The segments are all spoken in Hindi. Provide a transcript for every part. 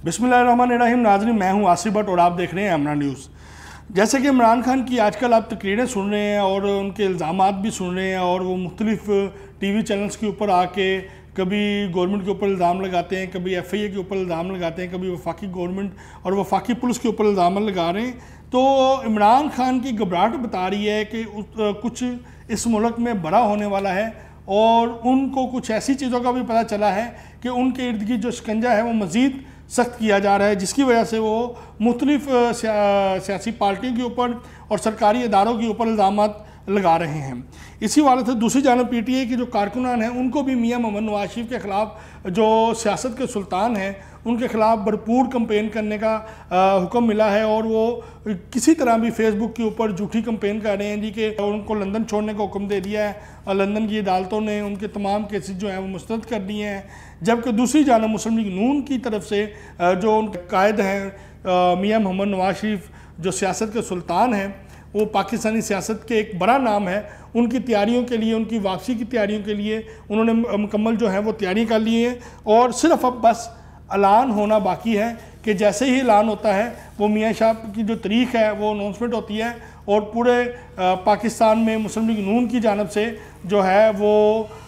बिस्मिल्लाहिर्रहमानिर्रहीम। नाज़रीन, मैं हूं आसिफ भट्ट और आप देख रहे हैं अमना न्यूज़। जैसे कि इमरान खान की आजकल आप तकरीरें सुन रहे हैं और उनके इल्ज़ामात भी सुन रहे हैं और वो मुख्तलिफ टीवी चैनल्स के ऊपर आके कभी गवर्नमेंट के ऊपर इल्ज़ाम लगाते हैं, कभी FIA के ऊपर इल्ज़ाम लगाते हैं, कभी वफाकी गवर्नमेंट और वफाकी पुलिस के ऊपर इल्ज़ाम लगा रहे हैं। तो इमरान खान की घबराहट बता रही है कि कुछ इस मुल्क में बड़ा होने वाला है और उनको कुछ ऐसी चीज़ों का भी पता चला है कि उनके इर्द गिर्द जो शिकंजा है वो मज़ीद सख्त किया जा रहा है, जिसकी वजह से वो मुख्तलिफ सियासी पार्टियों के ऊपर और सरकारी इदारों के ऊपर इल्ज़ामात लगा रहे हैं। इसी वाले से दूसरी जानब PTI के जो कारकुनान हैं उनको भी मियां मोहम्मद नवाज शरीफ के ख़िलाफ़, जो सियासत के सुल्तान हैं, उनके ख़िलाफ़ भरपूर कंपेन करने का हुक्म मिला है और वो किसी तरह भी फेसबुक के ऊपर झूठी कंपेन कर रहे हैं जी कि उनको लंदन छोड़ने का हुक्म दे दिया है और लंदन की अदालतों ने उनके तमाम केसेस जो हैं वो मुस्तरद कर दिए हैं। जबकि दूसरी जानब मुस्लिम लीग नून की तरफ से जो उनके कायद हैं मियां मोहम्मद नवाज शरीफ, जो सियासत के सुल्तान हैं, वो पाकिस्तानी सियासत के एक बड़ा नाम है, उनकी तैयारियों के लिए, उनकी वापसी की तैयारियों के लिए उन्होंने मुकम्मल जो है वो तैयारी कर ली है और सिर्फ अब बस ऐलान होना बाकी है कि जैसे ही ऐलान होता है वो मियां साहब की जो तारीख है वो अनाउंसमेंट होती है और पूरे पाकिस्तान में मुस्लिम लीग नून की जानब से जो है वो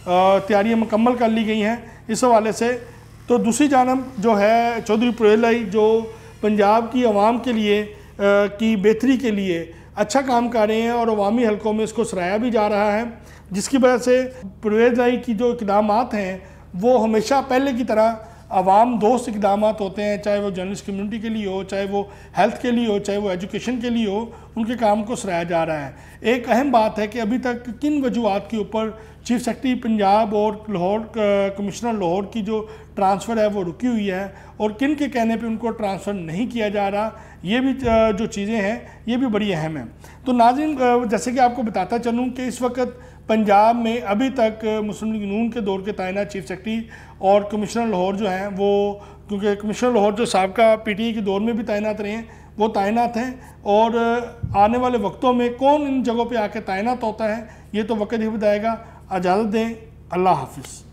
तैयारियाँ मुकम्मल कर ली गई हैं इस हवाले से। तो दूसरी जानब जो है चौधरी परवेज़ इलाही, जो पंजाब की आवाम के लिए की बेहतरी के लिए अच्छा काम कर रहे हैं और अवामी हलकों में इसको सराहा भी जा रहा है, जिसकी वजह से परवेज़ इलाही की जो इक़दामात हैं वो हमेशा पहले की तरह आवाम दोस्त इक़दामात होते हैं, चाहे वो जर्नलिस्ट कम्युनिटी के लिए हो, चाहे वो हेल्थ के लिए हो, चाहे वो एजुकेशन के लिए हो, उनके काम को सराहा जा रहा है। एक अहम बात है कि अभी तक किन वजूहात के ऊपर चीफ सेक्रेटरी पंजाब और लाहौर कमिश्नर लाहौर की जो ट्रांसफ़र है वो रुकी हुई है और किन के कहने पे उनको ट्रांसफ़र नहीं किया जा रहा, ये भी जो चीज़ें हैं ये भी बड़ी अहम हैं। तो नाज़रीन, जैसे कि आपको बताता चलूँ कि इस वक्त पंजाब में अभी तक मुस्लिम लीग नून के दौर के तैनात चीफ सेक्रेटरी और कमिश्नर लाहौर जो हैं वो, क्योंकि कमिश्नर लाहौर जो साबका PTI के दौर में भी तैनात रहे हैं, वो तैनात हैं और आने वाले वक्तों में कौन इन जगहों पे आके तैनात होता है ये तो वक्त ही बताएगा। इजाज़त दें, अल्लाह हाफिज़।